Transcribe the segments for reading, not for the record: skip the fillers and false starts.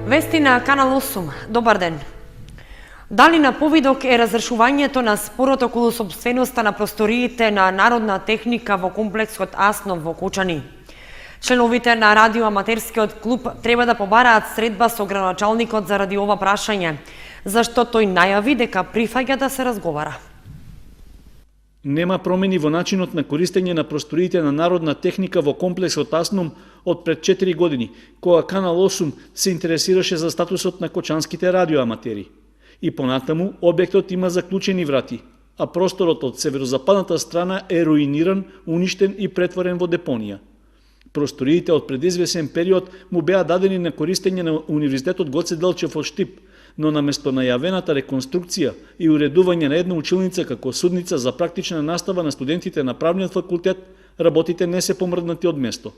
Вести на Канал 8. Добар ден. Дали на повидок е разрешувањето на спорот околу собственоста на просториите на народна техника во комплексот Аснов во Кочани? Членовите на радиоаматерскиот клуб треба да побараат средба со градоначалникот заради ова прашање, зашто тој најави дека прифаќа да се разговара. Нема промени во начинот на користење на просториите на народна техника во комплексот Аснум од пред 4 години, кога Канал 8 се интересираше за статусот на кочанските радиоаматери. И понатаму, објектот има заклучени врати, а просторот од северозападната страна е руиниран, уништен и претворен во депонија. Просториите од предизвесен период му беа дадени на користење на Универзитетот Гоце Делчев од Штип, но наместо најавената реконструкција и уредување на една училница како судница за практична настава на студентите на правниот факултет, работите не се помрднати од место.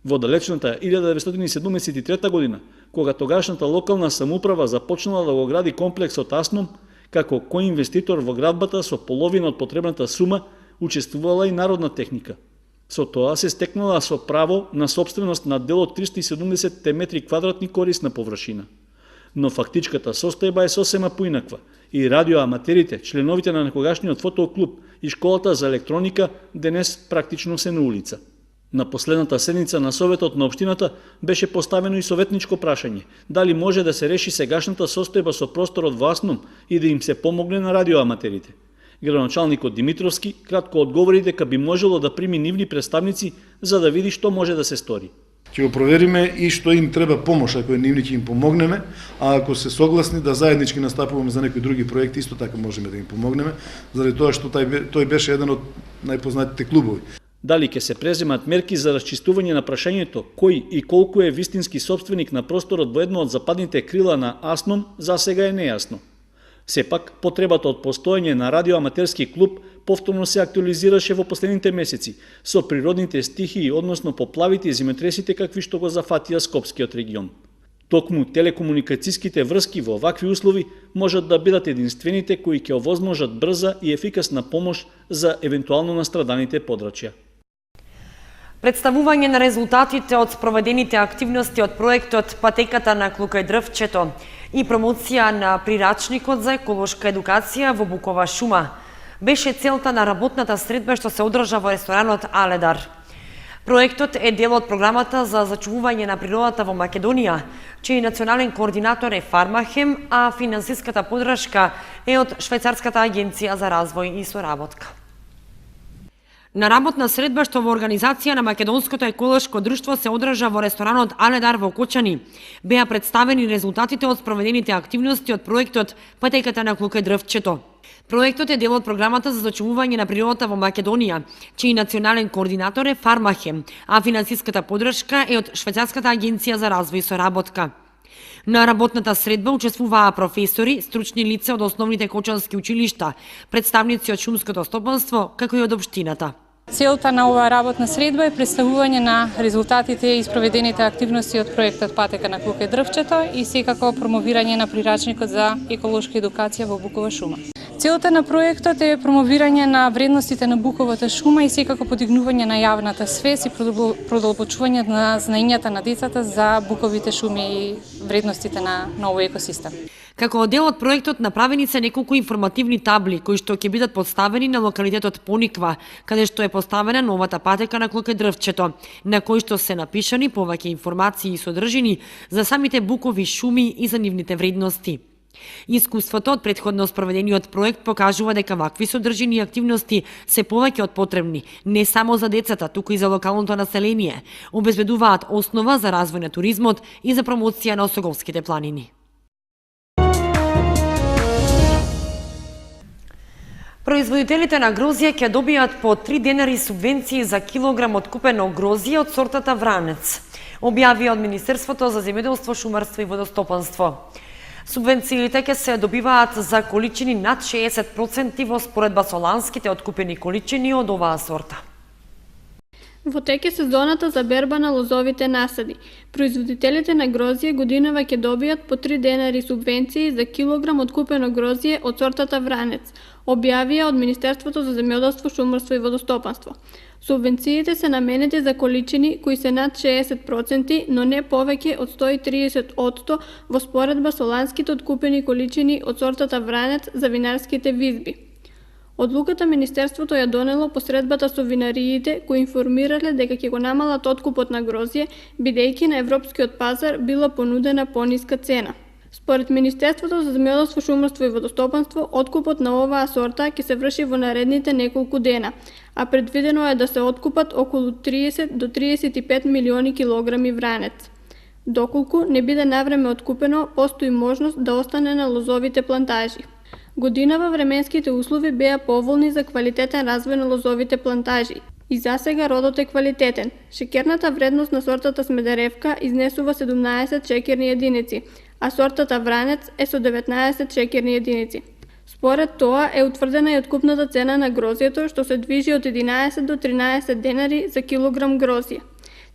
Во далечната 1973 година, кога тогашната локална самоуправа започнала да го гради комплексот Аснум, како коинвеститор во градбата со половина од потребната сума, учествувала и народна техника. Со тоа се стекнала со право на собственост на дел од 370 метри квадратни корисна површина. Но фактичката состојба е сосема поинаква и радиоаматерите, членовите на некогашниот фотоклуб и школата за електроника денес практично се на улица. На последната седница на Советот на општината беше поставено и советничко прашање дали може да се реши сегашната состојба со просторот во Аснум и да им се помогне на радиоаматерите. Градоначалникот Димитровски кратко одговори дека би можело да прими нивни представници за да види што може да се стори. Ќе го провериме и што им треба помош, ако нивни ќе им помогнеме, а ако се согласни да заеднички настапуваме за некои други проекти, исто така можеме да им помогнеме, заради тоа што тој беше еден од најпознатите клубови. Дали ќе се преземат мерки за расчистување на прашањето кој и колку е вистински собственик на просторот во едно од западните крила на Аснум, засега е нејасно. Сепак, потребата од постоење на радиоаматерски клуб повторно се актуализираше во последните месеци со природните стихии, односно поплавите и земјотресите какви што го зафатија Скопскиот регион. Токму телекомуникацијските врски во вакви услови можат да бидат единствените кои ќе овозможат брза и ефикасна помош за евентуално настраданите подрачја. Представување на резултатите од спроведените активности од проектот Патеката на Клукај дрвчето и промоција на прирачникот за еколошка едукација во Букова шума беше целта на работната средба што се одржа во ресторанот Аледар. Проектот е дел од програмата за зачувување на природата во Македонија, чиј национален координатор е Фармахем, а финансиската подршка е од Швајцарската агенција за развој и соработка. На работна средба што во организација на Македонското еколошко друштво се одржа во ресторанот Аледар во Кочани, беа представени резултатите од спроведените активности од проектот Патеката на Клукај дрвчето. Проектот е дел од програмата за зачувување на природата во Македонија, чиј национален координатор е Фармахем, а финансиската подршка е од Швајцарската агенција за развој и соработка. На работната средба учествуваа професори, стручни лица од основните кочански училишта, представници од шумското стопанство, како и од општината. Целта на оваа работна средба е представување на резултатите и спроведените активности од проектот Патека на Клукај дрвчето и секако промовирање на прирачникот за еколошка едукација во Букова шума. Целта на проектот е промовирање на вредностите на буковата шума и секако подигнување на јавната свест и продолбочување на знаењата на децата за буковите шуми и вредностите на овој екосистем. Како дел од проектот направени се неколку информативни табли кои што ќе бидат поставени на локалитетот Пониква, каде што е поставена новата патека на Клукај дрвчето, на кој што се напишани повеќе информации и содржини за самите букови шуми и за нивните вредности. Искуството од претходно спроведениот проект покажува дека вакви содржини и активности се повеќе од потребни, не само за децата, туку и за локалното население, обезбедуваат основа за развој на туризмот и за промоција на Осоговските планини. Производителите на грозје ќе добијат по 3 денари субвенции за килограм откупено грозје од сортата Вранец, објави од Министерството за земјоделство, шумарство и водостопанство. Субвенциите ќе се добиваат за количини над 60% во споредба со ланските откупени количини од оваа сорта. Во тек е сезоната за берба на лозовите насади. Производителите на грозје годинава ќе добијат по 3 денари субвенции за килограм откупено грозје од сортата Вранец, објавија од Министерството за земјоделство, шумарство и водостопанство. Субвенциите се наменети за количини кои се над 60%, но не повеќе од 130% во споредба со ланските откупени количини од сортата Вранец за винарските визби. Одлуката Министерството ја донело посредбата со винариите кои информирале дека ќе го намалат откупот на грозје, бидејќи на европскиот пазар била понудена пониска цена. Според Министерството за земјоделство, шумарство и водостопанство, откупот на оваа сорта ќе се врши во наредните неколку дена, а предвидено е да се откупат околу 30 до 35 милиони килограми Вранец. Доколку не биде навреме откупено, постои можност да остане на лозовите плантажи. Годинава временските услови беа поволни за квалитетен развој на лозовите плантажи. И засега родот е квалитетен. Шекерната вредност на сортата Смедеревка изнесува 17 шекерни единици, а сортата Вранец е со 19 шекерни единици. Според тоа е утврдена и откупната цена на грозјето, што се движи од 11 до 13 денари за килограм грозје.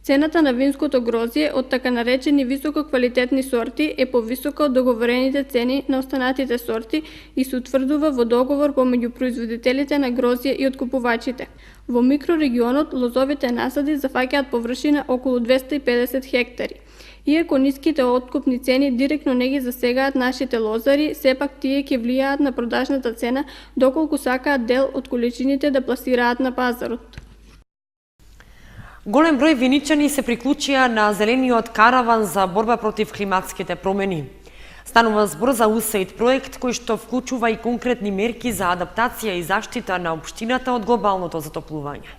Цената на винското грозје од така наречени висококвалитетни сорти е повисока од договорените цени на останатите сорти и се утврдува во договор помеѓу производителите на грозје и откупувачите. Во микрорегионот лозовите насади зафаќаат површина околу 250 хектари. Иако ниските откупни цени директно не ги засегаат нашите лозари, сепак тие ќе влијаат на продажната цена доколку сакаат дел од количините да пласираат на пазарот. Голем број виничани се приклучија на зелениот караван за борба против климатските промени. Станува збор за USAID проект кој што вклучува и конкретни мерки за адаптација и заштита на општината од глобалното затоплување.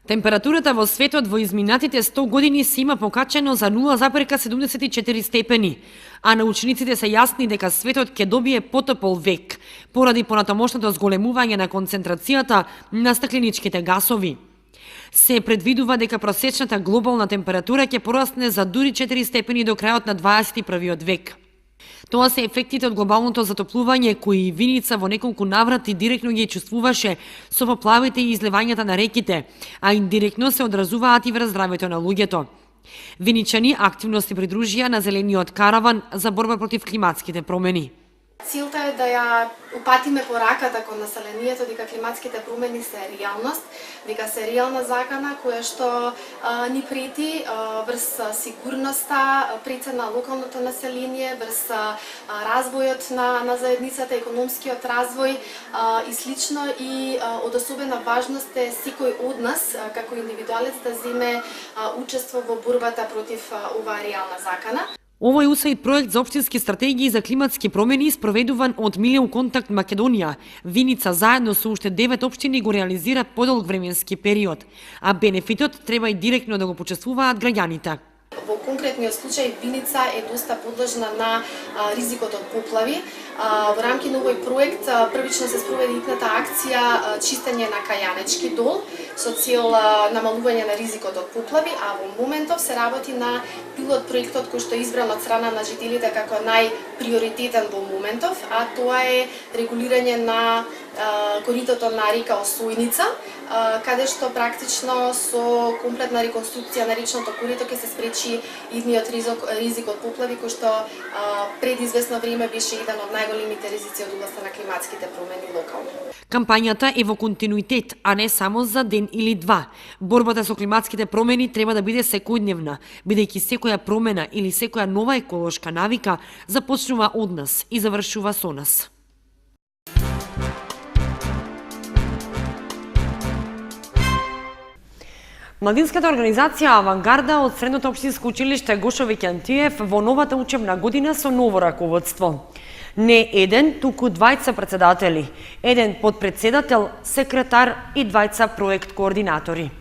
Температурата во светот во изминатите 100 години се има покачено за 0,74 степени, а научниците се јасни дека светот ќе добие потопол век поради понатамошното зголемување на концентрацијата на стакленичките гасови. Се предвидува дека просечната глобална температура ќе порасне за дури 4 степени до крајот на 21 век. Тоа се ефектите од глобалното затоплување кои Виница во неколку наврати директно ги чувствуваше со поплавите и изливањата на реките, а индиректно се одразуваат и врз здравјето на луѓето. Виничани активно се придружија на зелениот караван за борба против климатските промени. Целта е да ја упатиме пораката кон населението дека климатските промени се реалност, дека се реална закана која што ни прети врз сигурноста, прети на локалното население, врз развојот на заедницата, економскиот развој и слично, и од особена важност е секој од нас како индивидуалец да земе учество во борбата против оваа реална закана. Овој USAID проект за општински стратегии за климатски промени спроведуван од Милион Контакт Македонија. Виница заедно со уште 9 општини го реализира подолг временски период, а бенефитот треба и директно да го почувствуваат граѓаните. Во конкретниот случај Виница е доста подложна на ризикот од поплави. Во рамки на овој проект првично се спроведе итната акција чистење на Кајанечки дол со цел намалување на ризикот од поплави, а во моментов се работи на пилот проектот кој што е избран од страна на жителите како најприоритетен во моментов, а тоа е регулирање на коритото на река Осојница, каде што практично со комплетна реконструкција на речното корито ќе се спречи идниот ризик од поплави кој што пред известно време беше еден од најголемите ризици од областа на климатските промени локално. Кампањата е во континуитет, а не само за ден или два. Борбата со климатските промени треба да биде секојдневна, бидејќи секоја промена или секоја нова еколошка навика започнува од нас и завршува со нас. Младинската организација Авангарда од Средното општинско училиште Гошовиќ Антиев во новата учебна година со ново раководство. Не еден, туку двајца председатели, еден подпредседател, секретар и двајца проект координатори.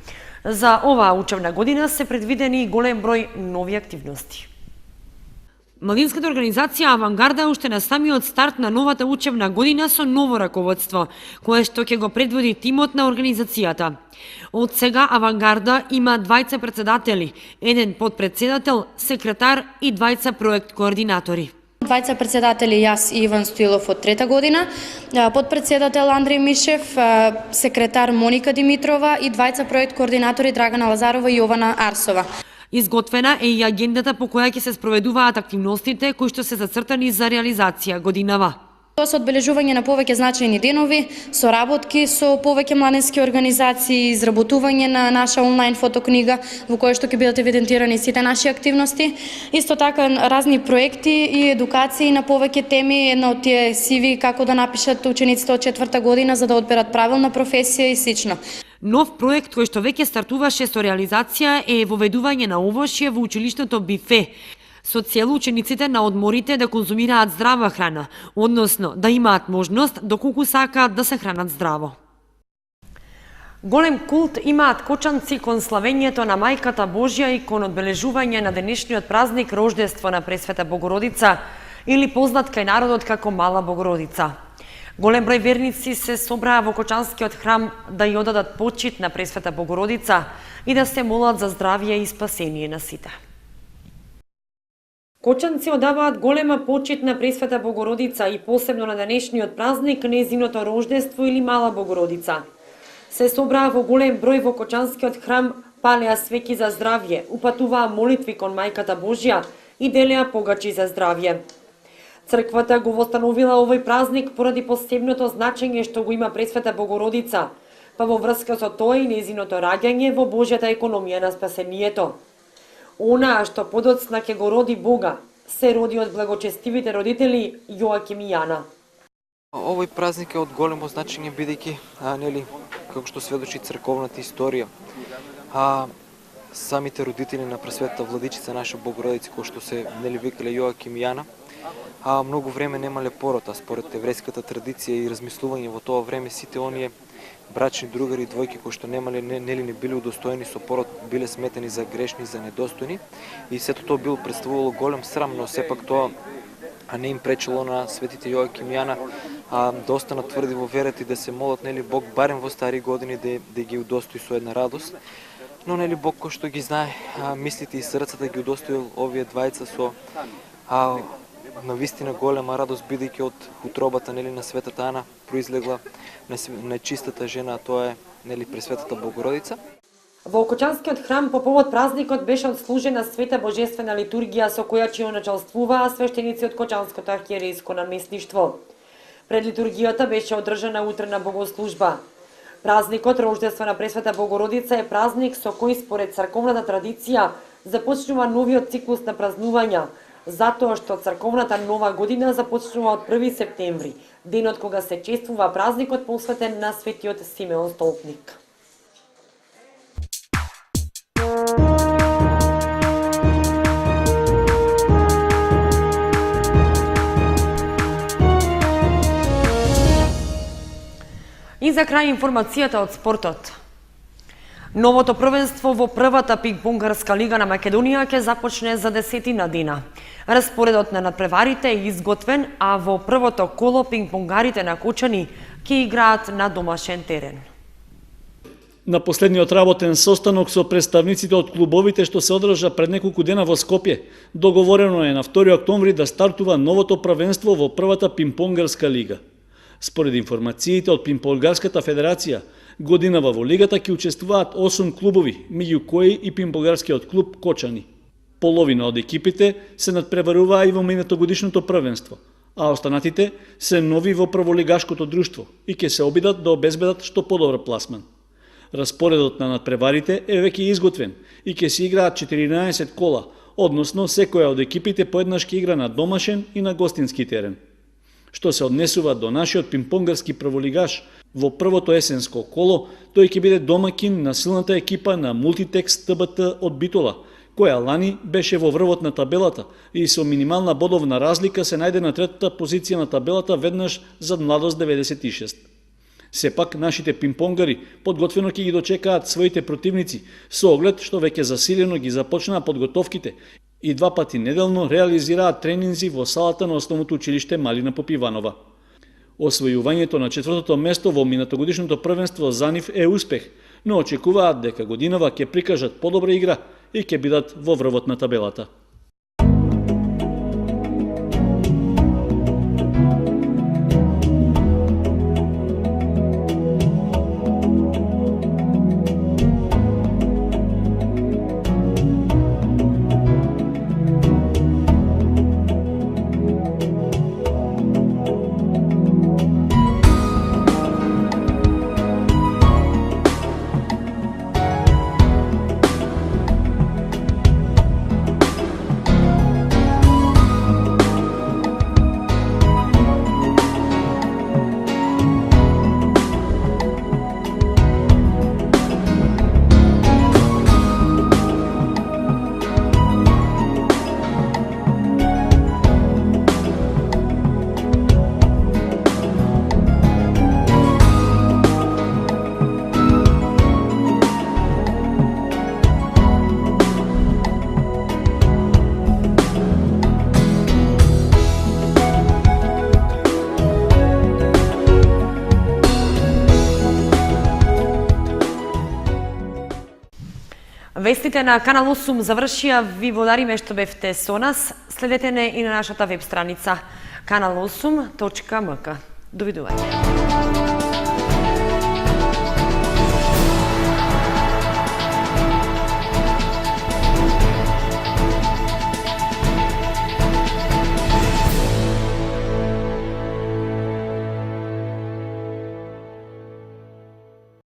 За оваа учебна година се предвидени голем број нови активности. Младинската организација Авангарда уште на самиот старт на новата учебна година со ново раководство, кое што ќе го предводи тимот на организацијата. Од сега Авангарда има двајца председатели, еден подпредседател, секретар и двајца проект координатори. двајца председатели, јас и Иван Стоилов од трета година, подпредседател Андреј Мишев, секретар Моника Димитрова и двајца проект координатори Драгана Лазарова и Јована Арсова. Изготвена е и агендата по која ќе се спроведуваат активностите кои што се зацртани за реализација годинава. Тоа се одбележување на повеќе значајни денови, соработки со повеќе младински организации, изработување на наша онлайн фотокнига во која што ќе бидат евидентирани сите наши активности, исто така разни проекти и едукации на повеќе теми, една од тие CV како да напишат учениците од четврта година за да одберат правилна професија и слично. Нов проект кој што веќе стартуваше со реализација е воведување на овошје во училишното бифе, со цел учениците на одморите да конзумираат здрава храна, односно да имаат можност доколку сакаат да се хранат здраво. Голем култ имаат кочанци кон славењето на Мајката Божја и кон одбележување на денешниот празник Рождество на Пресвета Богородица или познат кај народот како Мала Богородица. Голем број верници се собраа во Кочанскиот храм да ја одадат почит на Пресвета Богородица и да се молат за здравје и спасение на сите. Кочанци одаваат голема почит на Пресвета Богородица и посебно на денешниот празник незиното Рождество или Мала Богородица. Се собраа во голем број во Кочанскиот храм, палеа свеќи за здравје, упатуваа молитви кон Мајката Божја и делеа погачи за здравје. Црквата го востановила овој празник поради посебното значење што го има Пресвета Богородица, па во врска со тоа и незиното раѓање во Божјата економија на спасението. Онаа што подоцна ќе го роди Бога, се роди од благочестивите родители Јоаким и Јана. Овој празник е од големо значење бидејќи како што сведочи црковната историја. Самите родители на Пресветата Владичица наша Богородица, кои што се викале Јоаким и Јана, многу време немале пород, а според еврејската традиција и размислување во тоа време сите оние брачни другари и двојки кои што не биле удостоени со пород, биле сметени за грешни, за недостојни и сето тоа било представувало голем срам, но сепак тоа не им пречело на светите Јоаким и Јана да останат тврди во верата и да се молат Бог барем во стари години да ги удостои со една радост. Но Бог кој што ги знае мислите и срцата ги удостоил овие двајца со навистина голема радост, бидејќи од утробата на светата Ана произлегла најчистата жена, а тоа е Пресветата Богородица. Во Кочанскиот храм по повод празникот беше отслужена света божествена литургија со која ќе началствуваа свештеници од Кочанското архиерејско наместништво. Пред литургијата беше одржана утрена богослужба. Празникот Рождество на Пресвета Богородица е празник со кој според црковната традиција започнува новиот циклус на празнувања, затоа што црковната нова година започнува од 1 септември, денот кога се чествува празникот посветен на светиот Симеон Столпник. И за крај информацијата од спортот. Новото првенство во првата пинг-понгарска лига на Македонија ќе започне за 10 дена. Распоредот на надпреварите е изготвен, а во првото коло пинг-понгарите на Кочани ќе играат на домашен терен. На последниот работен состанок со представниците од клубовите што се одржа пред неколку дена во Скопје, договорено е на 2 октомври да стартува новото првенство во првата пинг-понгарска лига. Според информациите од Пинг-понгарската федерација, годинава во лигата ќе учествуваат 8 клубови, меѓу кои и пинг-понгарскиот клуб Кочани. Половина од екипите се надпреваруваа и во минатогодишното првенство, а останатите се нови во прволигашкото друштво и ќе се обидат да обезбедат што подобар пласман. Распоредот на надпреварите е веќе изготвен и ќе се играат 14 кола, односно секоја од екипите поеднаш ќе игра на домашен и на гостински терен. Што се однесува до нашиот пинг-понгарски прволигаш, во првото есенско коло тој ќе биде домакин на силната екипа на Multitex ТБТ од Битола, која лани беше во врвот на табелата и со минимална бодовна разлика се најде на третата позиција на табелата веднаш зад Младост 96. Сепак, нашите пинг-понгари подготвено ќе ги дочекаат своите противници, со оглед што веќе засилено ги започнаа подготовките и 2 пати неделно реализираат тренинзи во салата на основното училиште Малина Попиванова. Освојувањето на 4-то место во минатогодишното првенство за нив е успех, но очекуваат дека годинава ќе прикажат подобра игра и ќе бидат во врвот на табелата. Вестите на Канал 8 завршија, ви благодариме што бевте со нас. Следете не и на нашата веб страница kanal8.mk. Довидување.